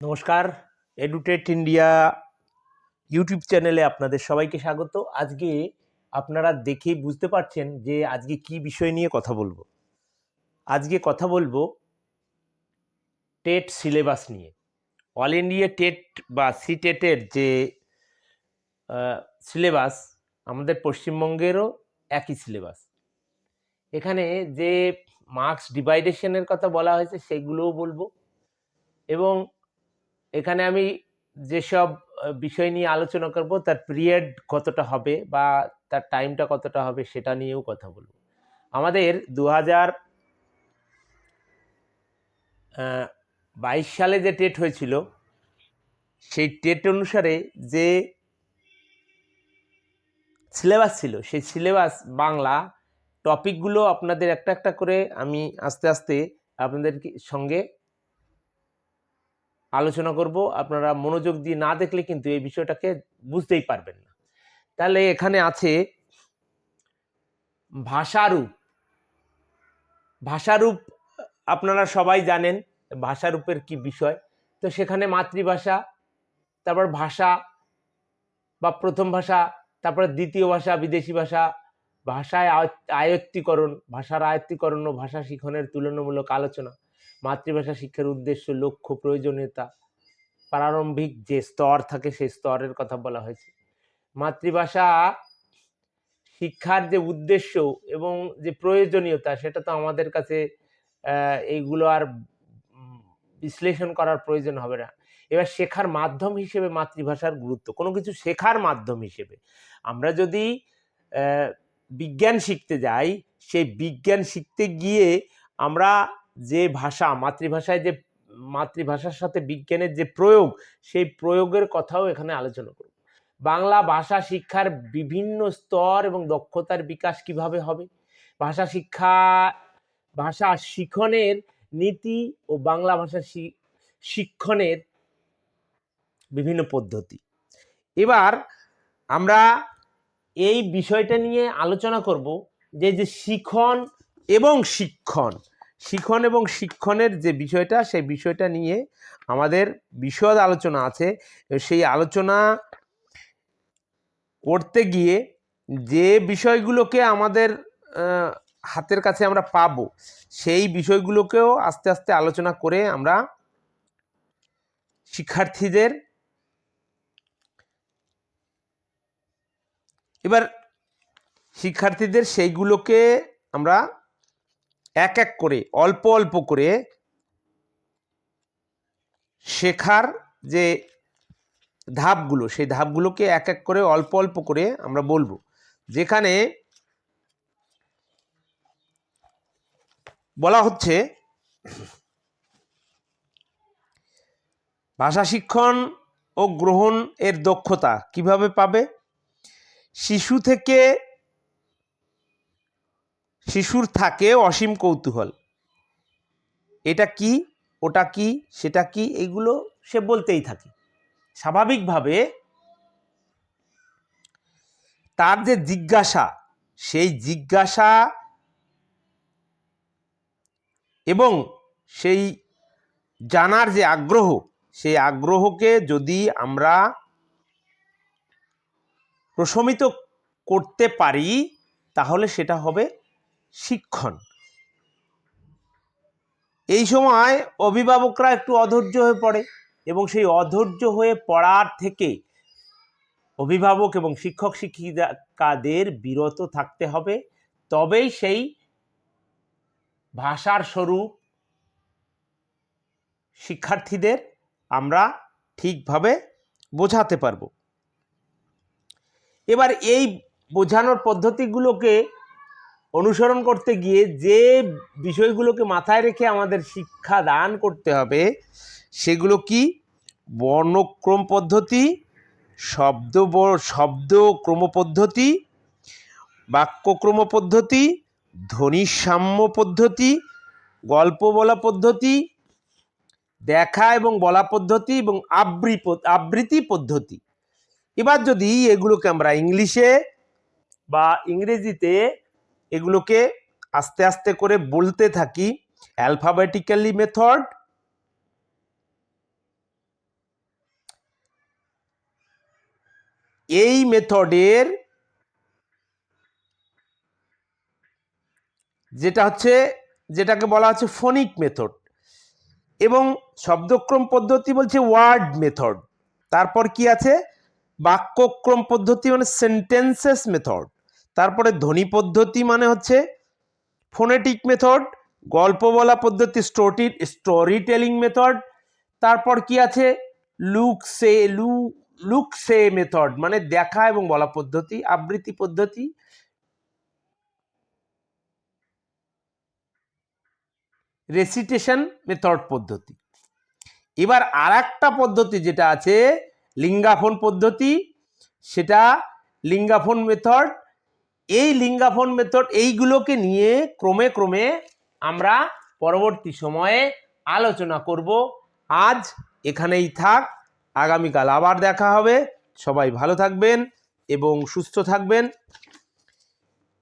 নমস্কার, এডুটেট India YouTube চ্যানেলে আপনাদের সবাইকে স্বাগত। আজকে আপনারা দেখেই বুঝতে পারছেন যে আজকে কি বিষয় নিয়ে কথা বলবো। আজকে কথা বলবো টেট সিলেবাস নিয়ে। অল ইন্ডিয়া টেট বা সিটেটের যে সিলেবাস, আমাদের পশ্চিমবঙ্গেরও একই সিলেবাস। এখানে যে মার্কস ডিভাইডেশনের কথা বলা হয়েছে সেগুলোও বলবো, এবং এখানে আমি যেসব বিষয় নিয়ে আলোচনা করব তার পিরিয়ড কতটা হবে বা তার টাইমটা কতটা হবে সেটা নিয়েও কথা বলবো। আমাদের 2022 সালে যে টেট হয়েছিল সেই টেট অনুসারে যে সিলেবাস ছিল সেই সিলেবাস বাংলা টপিকগুলো আপনাদের একটা একটা করে আমি আস্তে আস্তে আপনাদের সঙ্গে আলোচনা করব। আপনারা মনোযোগ দিয়ে না দেখলে কিন্তু এই বিষয়টাকে বুঝতেই পারবেন না। তাহলে এখানে আছে ভাষারূপ। ভাষারূপ আপনারা সবাই জানেন ভাষারূপের কি বিষয়। তো সেখানে মাতৃভাষা, তারপর ভাষা বা প্রথম ভাষা, তারপরে দ্বিতীয় ভাষা, বিদেশি ভাষা, ভাষায় আয়ত্তীকরণ, ভাষার আয়ত্তীকরণ ও ভাষা শিখনের তুলনামূলক আলোচনা, মাতৃভাষা শিক্ষার উদ্দেশ্য, লক্ষ্য, প্রয়োজনীয়তা, প্রারম্ভিক যে স্তর থাকে সেই স্তরের কথা বলা হয়েছে। মাতৃভাষা শিক্ষার যে উদ্দেশ্য এবং যে প্রয়োজনীয়তা সেটা তো আমাদের কাছে এইগুলো আর বিশ্লেষণ করার প্রয়োজন হবে না। এবার শেখার মাধ্যম হিসেবে মাতৃভাষার গুরুত্ব, কোনো কিছু শেখার মাধ্যম হিসেবে আমরা যদি বিজ্ঞান শিখতে যাই, সেই বিজ্ঞান শিখতে গিয়ে আমরা যে ভাষা, মাতৃভাষায় যে মাতৃভাষার সাথে বিজ্ঞানের যে প্রয়োগ, সেই প্রয়োগের কথাও এখানে আলোচনা করব। বাংলা ভাষা শিক্ষার বিভিন্ন স্তর এবং দক্ষতার বিকাশ কিভাবে হবে, ভাষা শিক্ষা, ভাষা শিখনের নীতি ও বাংলা ভাষা শিক্ষণের বিভিন্ন পদ্ধতি। এবার আমরা এই বিষয়টা নিয়ে আলোচনা করব যে শিখন এবং শিক্ষণ, শিখন এবং শিক্ষণের যে বিষয়টা, সেই বিষয়টা নিয়ে আমাদের বিশদ আলোচনা আছে। সেই আলোচনা করতে গিয়ে যে বিষয়গুলোকে আমাদের হাতের কাছে আমরা পাবো সেই বিষয়গুলোকেও আস্তে আস্তে আলোচনা করে আমরা শিক্ষার্থীদের সেইগুলোকে আমরা এক এক করে অল্প অল্প করে শেখার যে ধাপগুলো, সেই ধাপগুলোকে এক এক করে অল্প অল্প করে আমরা বলবো। যেখানে বলা হচ্ছে ভাষা শিক্ষণ ও গ্রহণ এর দক্ষতা কিভাবে পাবে। শিশুর থাকে অসীম কৌতূহল, এটা কি, ওটা কি, সেটা কি, এগুলো সে বলতেই থাকে। স্বাভাবিকভাবে তার যে জিজ্ঞাসা, সেই জিজ্ঞাসা এবং সেই জানার যে আগ্রহ, সেই আগ্রহকে যদি আমরা প্রশমিত করতে পারি তাহলে সেটা হবে শিক্ষণ। এই সময় অভিভাবকরা একটু অধৈর্য হয়ে পড়ে, এবং সেই অধৈর্য হয়ে পড়ার থেকে অভিভাবক এবং শিক্ষক শিক্ষিকাদের বিরত থাকতে হবে। তবেই সেই ভাষার স্বরূপ শিক্ষার্থীদের আমরা ঠিকভাবে বোঝাতে পারব। এবার এই বোঝানোর পদ্ধতিগুলোকে অনুসরণ করতে গিয়ে যে বিষয়গুলোকে মাথায় রেখে আমাদের শিক্ষা দান করতে হবে সেগুলো কি? বর্ণক্রম পদ্ধতি, শব্দক্রম পদ্ধতি, বাক্যক্রম পদ্ধতি, ধ্বনিসাম্য পদ্ধতি, গল্প বলা পদ্ধতি, দেখা এবং বলা পদ্ধতি এবং আবৃত্তি পদ্ধতি। এবার যদি এগুলোকে আমরা ইংলিশে বা ইংরেজিতে এগুলোকে আস্তে আস্তে করে বলতে থাকি, অ্যালফাবেটিক্যালি মেথড, এই মেথডের যেটা হচ্ছে, যেটাকে বলা হচ্ছে ফোনিক মেথড, এবং শব্দক্রম পদ্ধতি বলছে ওয়ার্ড মেথড। তারপর কি আছে, বাক্যক্রম পদ্ধতি মানে সেন্টেন্সেস মেথড। তারপরে ধ্বনি পদ্ধতি মানে হচ্ছে ফোনেটিক মেথড। গল্প বলা পদ্ধতি স্টোরি টেলিং মেথড। তারপর কি আছে, লুকসে মেথড মানে দেখা এবং বলা পদ্ধতি, আবৃত্তি পদ্ধতি। রেসিটেশন মেথড পদ্ধতি। এবার আর একটা পদ্ধতি যেটা আছে লিঙ্গাফোন পদ্ধতি, সেটা লিঙ্গাফোন মেথড। এই লিঙ্গাফোন মেথড এইগুলোকে নিয়ে ক্রমে ক্রমে আমরা পরবর্তী সময়ে আলোচনা করব। আজ এখানেই থাক, আগামীকাল আবার দেখা হবে। সবাই ভালো থাকবেন এবং সুস্থ থাকবেন।